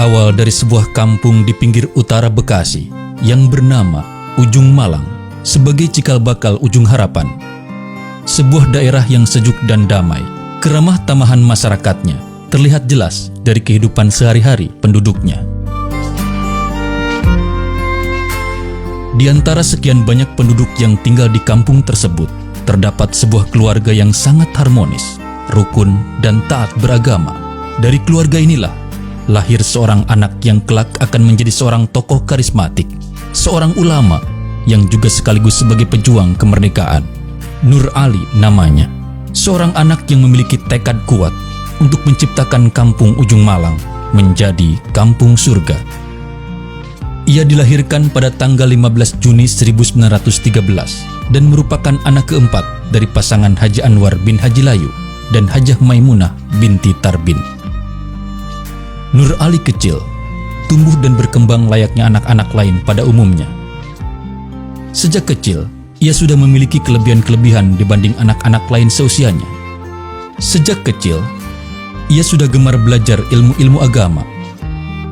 berawal dari sebuah kampung di pinggir utara Bekasi yang bernama Ujung Malang sebagai cikal bakal Ujung Harapan. Sebuah daerah yang sejuk dan damai, keramah tamahan masyarakatnya terlihat jelas dari kehidupan sehari-hari penduduknya. Di antara sekian banyak penduduk yang tinggal di kampung tersebut, terdapat sebuah keluarga yang sangat harmonis, rukun, dan taat beragama. Dari keluarga inilah lahir seorang anak yang kelak akan menjadi seorang tokoh karismatik, seorang ulama yang juga sekaligus sebagai pejuang kemerdekaan. Nur Ali namanya, seorang anak yang memiliki tekad kuat untuk menciptakan kampung Ujung Malang menjadi kampung surga. Ia dilahirkan pada tanggal 15 Juni 1913 dan merupakan anak keempat dari pasangan Haji Anwar bin Haji Layu dan Hajah Maimunah binti Tarbin. Nur Ali kecil, tumbuh dan berkembang layaknya anak-anak lain pada umumnya. Sejak kecil, ia sudah memiliki kelebihan-kelebihan dibanding anak-anak lain seusianya. Sejak kecil, ia sudah gemar belajar ilmu-ilmu agama.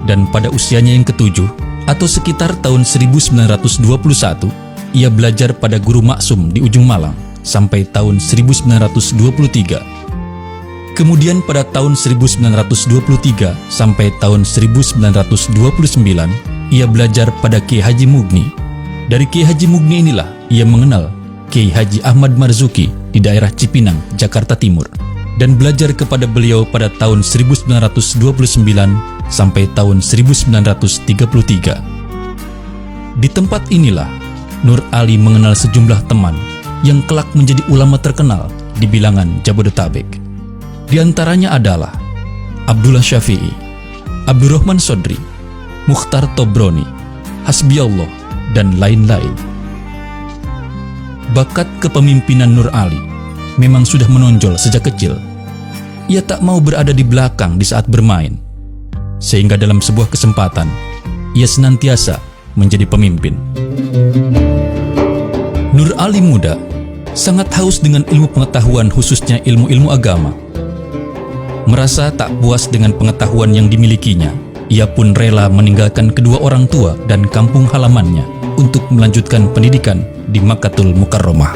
Dan pada usianya yang ketujuh, atau sekitar tahun 1921, ia belajar pada guru maksum di Ujung Malang sampai tahun 1923. Kemudian pada tahun 1923 sampai tahun 1929, ia belajar pada Kiai Haji Mugni. Dari Kiai Haji Mugni inilah ia mengenal Kiai Haji Ahmad Marzuki di daerah Cipinang, Jakarta Timur, dan belajar kepada beliau pada tahun 1929 sampai tahun 1933. Di tempat inilah Nur Ali mengenal sejumlah teman yang kelak menjadi ulama terkenal di bilangan Jabodetabek. Di antaranya adalah Abdullah Syafi'i, Abdurrahman Sodri, Mukhtar Tobroni, Hasbiallah, dan lain-lain. Bakat kepemimpinan Nur Ali memang sudah menonjol sejak kecil. Ia tak mau berada di belakang di saat bermain, sehingga dalam sebuah kesempatan, ia senantiasa menjadi pemimpin. Nur Ali muda, sangat haus dengan ilmu pengetahuan khususnya ilmu-ilmu agama. Merasa tak puas dengan pengetahuan yang dimilikinya, ia pun rela meninggalkan kedua orang tua dan kampung halamannya untuk melanjutkan pendidikan di Makkatul Mukarramah.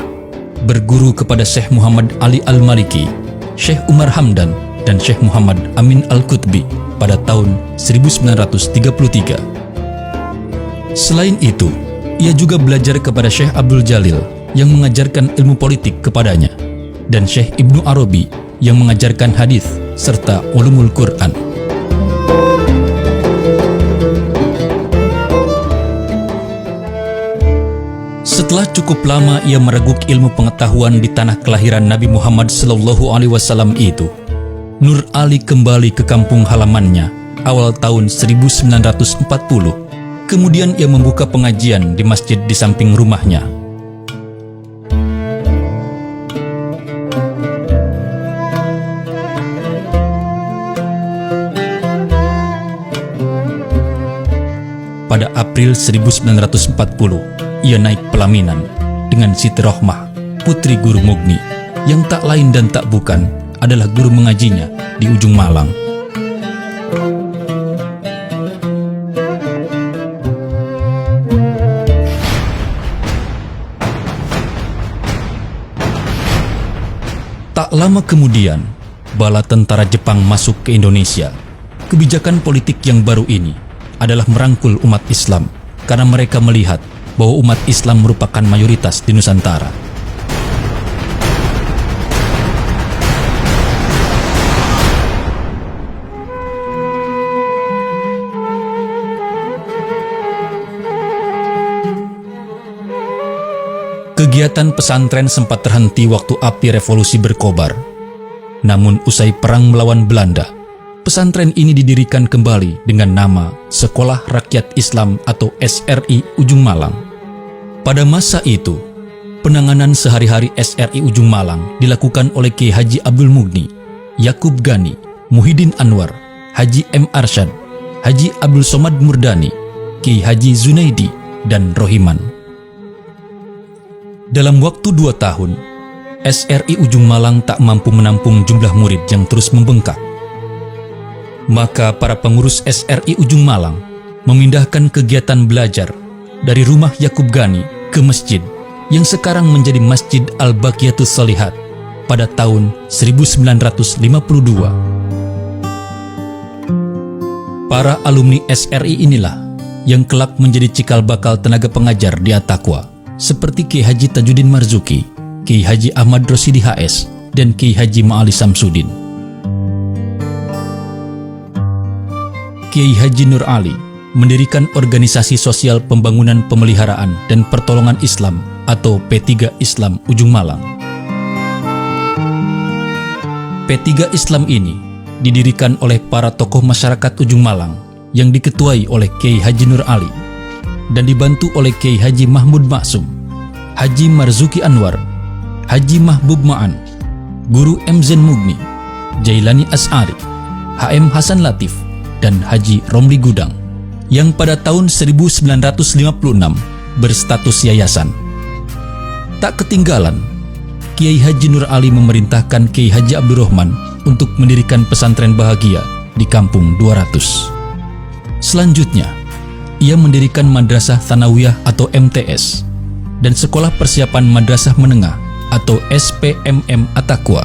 Berguru kepada Syekh Muhammad Ali Al-Maliki, Syekh Umar Hamdan, dan Syekh Muhammad Amin Al-Qutbi pada tahun 1933. Selain itu, ia juga belajar kepada Syekh Abdul Jalil yang mengajarkan ilmu politik kepadanya, dan Syekh Ibnu Arabi yang mengajarkan hadis serta ulumul Quran. Setelah cukup lama ia meraguk ilmu pengetahuan di tanah kelahiran Nabi Muhammad SAW itu, Nur Ali kembali ke kampung halamannya awal tahun 1940. Kemudian ia membuka pengajian di masjid di samping rumahnya. Pada April 1940, ia naik pelaminan dengan Siti Rohmah, putri guru Mugni, yang tak lain dan tak bukan adalah guru mengajinya di Ujung Malang. Tak lama kemudian, bala tentara Jepang masuk ke Indonesia. Kebijakan politik yang baru ini adalah merangkul umat Islam karena mereka melihat bahwa umat Islam merupakan mayoritas di Nusantara. Kegiatan pesantren sempat terhenti waktu api revolusi berkobar. Namun usai perang melawan Belanda, pesantren ini didirikan kembali dengan nama Sekolah Rakyat Islam atau SRI Ujung Malang. Pada masa itu, penanganan sehari-hari SRI Ujung Malang dilakukan oleh Kiai Haji Abdul Mugni, Yakub Gani, Muhyiddin Anwar, Haji M. Arsyad, Haji Abdul Somad Murdani, Kiai Haji Zunaidi, dan Rohiman. Dalam waktu 2 tahun, SRI Ujung Malang tak mampu menampung jumlah murid yang terus membengkak. Maka para pengurus SRI Ujung Malang memindahkan kegiatan belajar dari rumah Yakub Gani ke masjid yang sekarang menjadi Masjid Al-Baqiyatus Shalihat pada tahun 1952. Para alumni SRI inilah yang kelak menjadi cikal bakal tenaga pengajar di At-Taqwa, seperti Kiai Haji Tajuddin Marzuki, Kiai Haji Ahmad Rosidi HS, dan Kiai Haji Ma'ali Samsudin. Kiai Haji Nur Ali mendirikan Organisasi Sosial Pembangunan Pemeliharaan dan Pertolongan Islam atau P3 Islam Ujung Malang. P3 Islam ini didirikan oleh para tokoh masyarakat Ujung Malang yang diketuai oleh Kiai Haji Nur Ali dan dibantu oleh Kiai Haji Mahmud Maksum, Haji Marzuki Anwar, Haji Mahbub Ma'an, Guru M. Zen Mugni, Jailani As'ari, HM Hasan Latif, dan Haji Romli Gudang, yang pada tahun 1956 berstatus yayasan. Tak ketinggalan, Kiai Haji Nur Ali memerintahkan Kiai Haji Abdurrahman untuk mendirikan pesantren Bahagia di Kampung 200. Selanjutnya, ia mendirikan Madrasah Tsanawiyah atau MTS dan Sekolah Persiapan Madrasah Menengah atau SPMM At-Taqwa.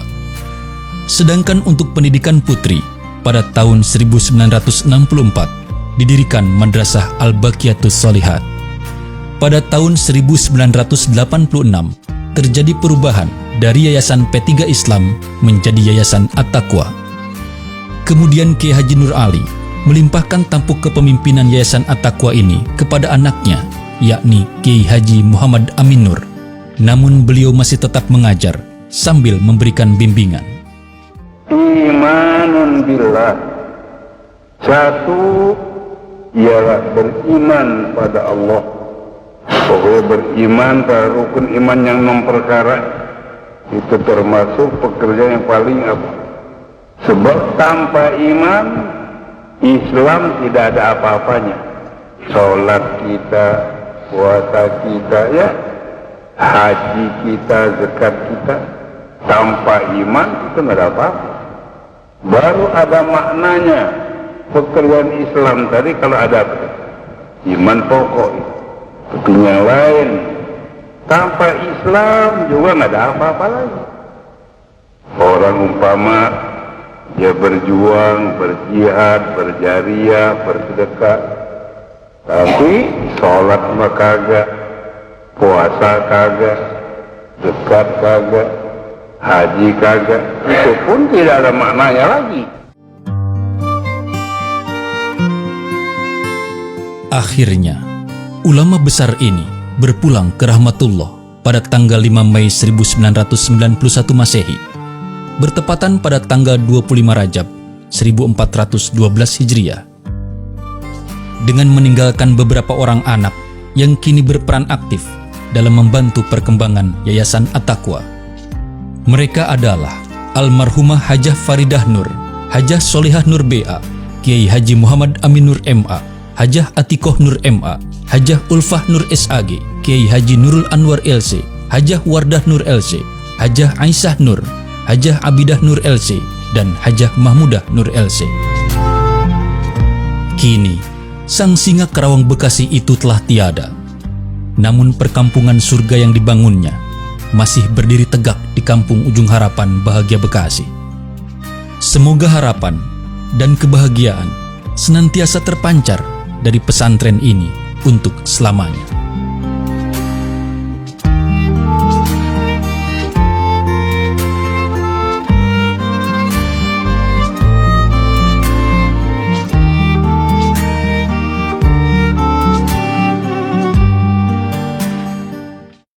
Sedangkan untuk pendidikan putri, pada tahun 1964 didirikan Madrasah Al-Baqiyatus Shalihat. Pada tahun 1986 terjadi perubahan dari Yayasan P3 Islam menjadi Yayasan At-Taqwa. Kemudian Kiai Haji Nur Ali melimpahkan tampuk kepemimpinan Yayasan At-Taqwa ini kepada anaknya, yakni Kiai Haji Muhammad Amin Nur. Namun beliau masih tetap mengajar sambil memberikan bimbingan. Imanun billah, satu ialah beriman pada Allah. Pokoknya beriman pada rukun iman yang 6 perkara itu termasuk pekerjaan yang paling apa? Sebab tanpa iman Islam tidak ada apa-apanya. Sholat kita, puasa kita, ya, haji kita, zakat kita, tanpa iman itu nggak ada apa-apa. Baru ada maknanya pekerjaan Islam tadi kalau ada iman pokok. Tapi yang lain tanpa Islam juga nggak ada apa-apa lagi. Orang umpama dia berjuang, berjihad, berjariah, bersedekah, tapi sholat mah kagak, puasa kagak, zakat kagak, haji kagak, itu pun tidak ada maknanya lagi. Akhirnya, ulama besar ini berpulang ke rahmatullah pada tanggal 5 Mei 1991 Masehi, bertepatan pada tanggal 25 Rajab 1412 Hijriah. Dengan meninggalkan beberapa orang anak yang kini berperan aktif dalam membantu perkembangan Yayasan At-Taqwa. Mereka adalah almarhumah Hajah Faridah Nur, Hajah Solihah Nur BA, Kiai Haji Muhammad Amin Nur MA, Hajah Atikoh Nur MA, Hajah Ulfah Nur SAG, Kiai Haji Nurul Anwar LC, Hajah Wardah Nur LC, Hajah Aisyah Nur, Hajah Abidah Nur LC, dan Hajah Mahmudah Nur LC. Kini, sang singa Karawang Bekasi itu telah tiada. Namun perkampungan surga yang dibangunnya masih berdiri tegak di Kampung Ujung Harapan, Bahagia, Bekasi. Semoga harapan dan kebahagiaan senantiasa terpancar dari pesantren ini untuk selamanya.